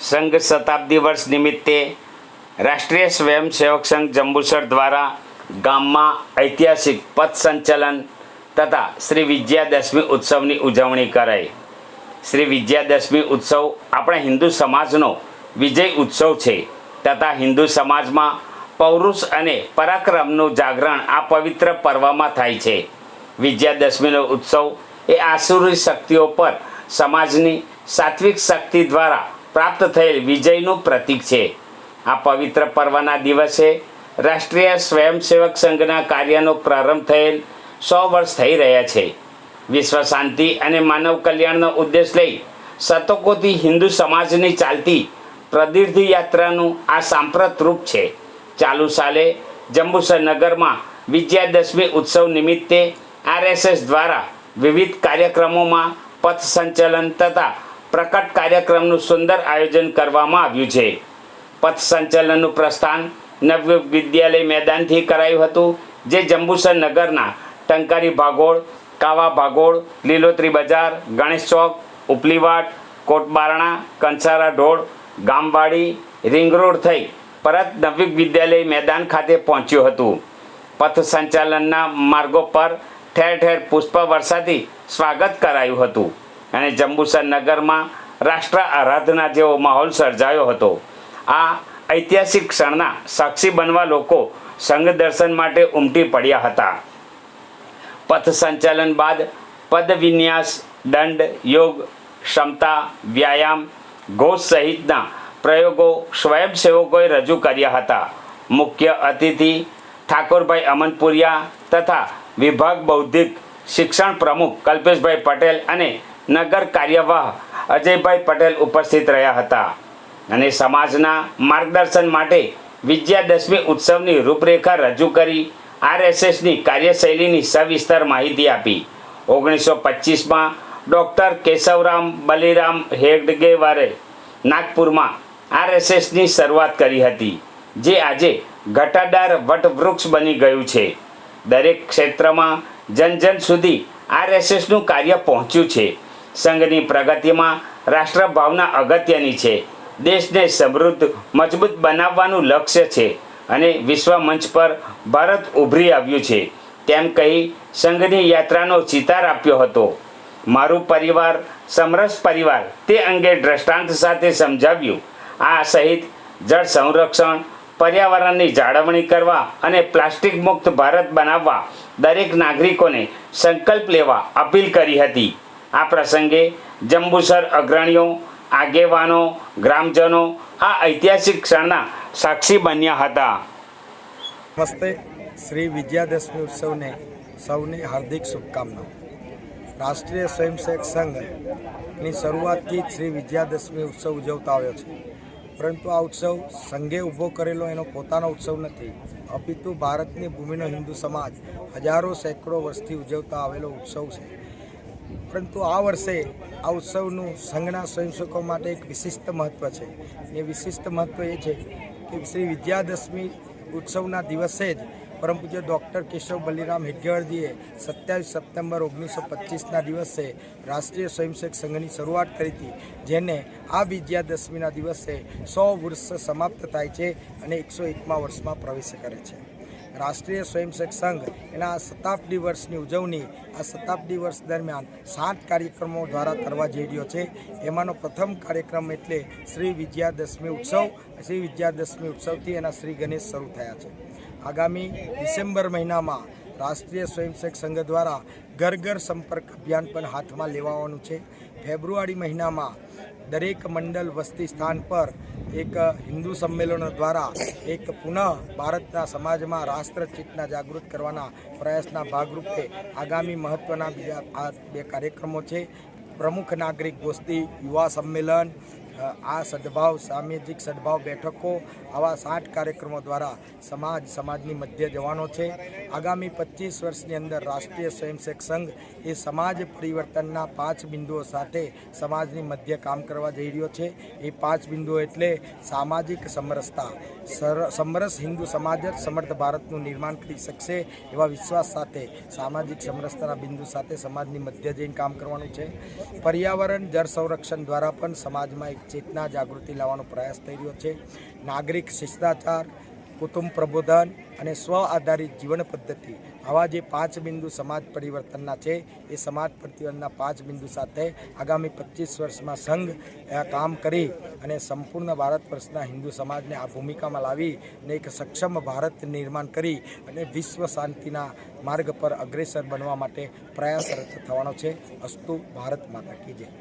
સંઘ શતાબ્દી વર્ષ નિમિત્તે રાષ્ટ્રીય સ્વયંસેવક સંઘ જંબુસર દ્વારા ગામમાં ઐતિહાસિક પથ સંચલન તથા શ્રી વિજયાદશમી ઉત્સવની ઉજવણી કરાઈ। શ્રી વિજયાદશમી ઉત્સવ આપણા હિન્દુ સમાજનો વિજય ઉત્સવ છે તથા હિન્દુ સમાજમાં પૌરુષ અને પરાક્રમનું જાગરણ આ પવિત્ર પર્વમાં થાય છે। વિજયાદશમીનો ઉત્સવ એ આસુરી શક્તિઓ પર સમાજની સાત્વિક શક્તિ દ્વારા પ્રાપ્ત થયેલ વિજયનું પ્રતીક છે। આ પવિત્ર પર્વના દિવસે રાષ્ટ્રીય સ્વયંસેવક સંઘના કાર્યનો પ્રારંભ થયેલ 100 વર્ષ થઈ રહ્યા છે। વિશ્વ શાંતિ અને માનવ કલ્યાણનો ઉદ્દેશ લઈ શતકોથી હિન્દુ સમાજની ચાલતી પ્રદીર્ઘ યાત્રાનું આ સાંપ્રત રૂપ છે। ચાલુ સાલે જંબુસર નગરમાં વિજયાદશમી ઉત્સવ નિમિત્તે RSS દ્વારા વિવિધ કાર્યક્રમોમાં પથ સંચલન તથા પ્રકટ કાર્યક્રમનું સુંદર આયોજન કરવામાં આવ્યું છે। પથ સંચલનનું પ્રસ્થાન નવયુગ વિદ્યાલય મેદાનથી કરાયું હતું, જે જંબુસર નગરના ટંકારી ભાગોળ, કાવા ભાગોળ, લીલોતરી બજાર, ગણેશ ચોક, ઉપલીવાટ, કોટબારણા, કંસારા ઢોળ, ગામવાડી, રિંગ રોડ થઈ પરત નવયુગ વિદ્યાલય મેદાન ખાતે પહોંચ્યું હતું। પથ સંચાલનના માર્ગો પર ઠેર ઠેર પુષ્પ વર્ષાથી સ્વાગત કરાયું હતું અને જંબુસર નગરમાં રાષ્ટ્ર આરાધના જેવો માહોલ સર્જાયો હતો। આ ઐતિહાસિક ક્ષણના સાક્ષી બનવા લોકો સંઘ દર્શન માટે ઉમટી પડ્યા હતા। પથ સંચાલન બાદ પદ વિન્યાસ, દંડ, યોગ, ક્ષમતા, વ્યાયામ, ઘોષ સહિતના પ્રયોગો સ્વયંસેવકોએ રજૂ કર્યા હતા। મુખ્ય અતિથિ ઠાકોરભાઈ અમનપુરિયા તથા વિભાગ બૌદ્ધિક શિક્ષણ પ્રમુખ કલ્પેશભાઈ પટેલ અને નગર કાર્યવાહ અજયભાઈ પટેલ ઉપસ્થિત રહ્યા હતા અને સમાજના માર્ગદર્શન માટે વિજયાદશમી ઉત્સવની રૂપરેખા રજૂ કરી RSSની કાર્યશૈલીની સવિસ્તર માહિતી આપી। 1925માં ડૉક્ટર કેશવરામ બલિરામ હેડગેવારે નાગપુરમાં RSSની શરૂઆત કરી હતી, જે આજે ઘટાદાર વટવૃક્ષ બની ગયું છે। દરેક ક્ષેત્રમાં જન જન સુધી RSSનું કાર્ય પહોંચ્યું છે। સંઘની પ્રગતિમાં રાષ્ટ્રભાવના અગત્યની છે। દેશને સમૃદ્ધ મજબૂત બનાવવાનું લક્ષ્ય છે અને વિશ્વ મંચ પર ભારત ઉભરી આવ્યું છે, તેમ કહી સંઘની યાત્રાનો ચિતાર આપ્યો હતો। મારું પરિવાર સમરસ પરિવાર તે અંગે દ્રષ્ટાંત સાથે સમજાવ્યું। આ સહિત જળ સંરક્ષણ, પર્યાવરણની જાળવણી કરવા અને પ્લાસ્ટિક મુક્ત ભારત બનાવવા દરેક નાગરિકોને સંકલ્પ લેવા અપીલ કરી હતી। આ પ્રસંગે જંબુસર અગ્રણીઓ, આગેવાનો, ગ્રામજનો આ ઐતિહાસિક ક્ષણના સાક્ષી બન્યા હતા। નમસ્તે। શ્રી વિજયાદશમી ઉત્સવને સૌને હાર્દિક શુભકામનાઓ। રાષ્ટ્રીય સ્વયંસેવક સંઘની શરૂઆતથી જ શ્રી વિજયાદશમી ઉત્સવ ઉજવતા આવ્યો છે, પરંતુ આ ઉત્સવ સંઘે ઊભો કરેલો એનો પોતાનો ઉત્સવ નથી, અપિતુ ભારતની ભૂમિનો હિન્દુ સમાજ હજારો સેંકડો વર્ષથી ઉજવતા આવેલો ઉત્સવ છે। પરંતુ આ વર્ષે આ ઉત્સવનું સંઘના સ્વયંસેવકો માટે એક વિશિષ્ટ મહત્ત્વ છે। એ વિશિષ્ટ મહત્ત્વ એ છે કે શ્રી વિજયાદશમી ઉત્સવના દિવસે જ પરમ પૂજ્ય ડૉક્ટર કેશવ બલિરામ હેડગેવારજીએ 27 સપ્ટેમ્બર 1925ના દિવસે રાષ્ટ્રીય સ્વયંસેવક સંઘની શરૂઆત કરી હતી, જેને આ વિજયાદશમીના દિવસે 100 વર્ષ સમાપ્ત થાય છે અને 101મા વર્ષમાં પ્રવેશ કરે છે। રાષ્ટ્રીય સ્વયંસેવક સંઘ એના શતાબ્દી વર્ષની ઉજવણી આ શતાબ્દી વર્ષ દરમિયાન 7 કાર્યક્રમો દ્વારા કરવા જઈ રહ્યો છે। એમાંનો પ્રથમ કાર્યક્રમ એટલે શ્રી વિજયાદશમી ઉત્સવ। શ્રી વિજયાદશમી ઉત્સવથી એના શ્રી ગણેશ શરૂ થયા છે। આગામી ડિસેમ્બર મહિનામાં રાષ્ટ્રીય સ્વયંસેવક સંઘ દ્વારા ઘર ઘર સંપર્ક અભિયાન પણ હાથમાં લેવાનું છે। ફેબ્રુઆરી મહિનામાં દરેક મંડળ વસ્તી સ્થાન પર એક હિન્દુ સંમેલનો દ્વારા એક પુનઃ ભારતના સમાજમાં રાષ્ટ્રચેતના જાગૃત કરવાના પ્રયાસના ભાગરૂપે આગામી મહત્ત્વના બીજા આ 2 કાર્યક્રમો છે। પ્રમુખ નાગરિક ગોષ્ઠી, યુવા સંમેલન, આ સદભાવ સામાજિક સદભાવ બેઠકો, આવા 7 કાર્યક્રમો દ્વારા સમાજની મધ્ય જવાનો છે। આગામી 25 વર્ષની અંદર રાષ્ટ્રીય સ્વયંસેવક સંઘ એ સમાજ પરિવર્તનના 5 બિંદુઓ સાથે સમાજની મધ્ય કામ કરવા જઈ રહ્યો છે। એ 5 બિંદુઓ એટલે સામાજિક સમરસતા, સમરસ હિન્દુ સમાજ જ સમર્થ ભારતનું નિર્માણ કરી શકશે એવા વિશ્વાસ સાથે સામાજિક સમરસતાના બિંદુ સાથે સમાજની મધ્ય જઈને કામ કરવાનું છે। પર્યાવરણ જળ સંરક્ષણ દ્વારા પણ સમાજમાં એક ચેતના જાગૃતિ લાવવાનો પ્રયાસ થઈ રહ્યો છે. નાગરિક શિષ્ટાચાર, કુટુંબ પ્રબોધન અને સ્વ આધારિત જીવન પદ્ધતિ, આવા જે 5 બિંદુ સમાજ પરિવર્તનના છે, એ સમાજ પરિવર્તનના 5 બિંદુ સાથે આગામી 25 વર્ષમાં સંઘ કામ કરી અને સંપૂર્ણ ભારત વર્ષના હિન્દુ સમાજને આ ભૂમિકામાં લાવી અને એક સક્ષમ ભારત નિર્માણ કરી અને વિશ્વ શાંતિના માર્ગ પર અગ્રેસર બનવા માટે પ્રયાસરત થવાનો છે. અસ્તુ ભારત માતા કી જય.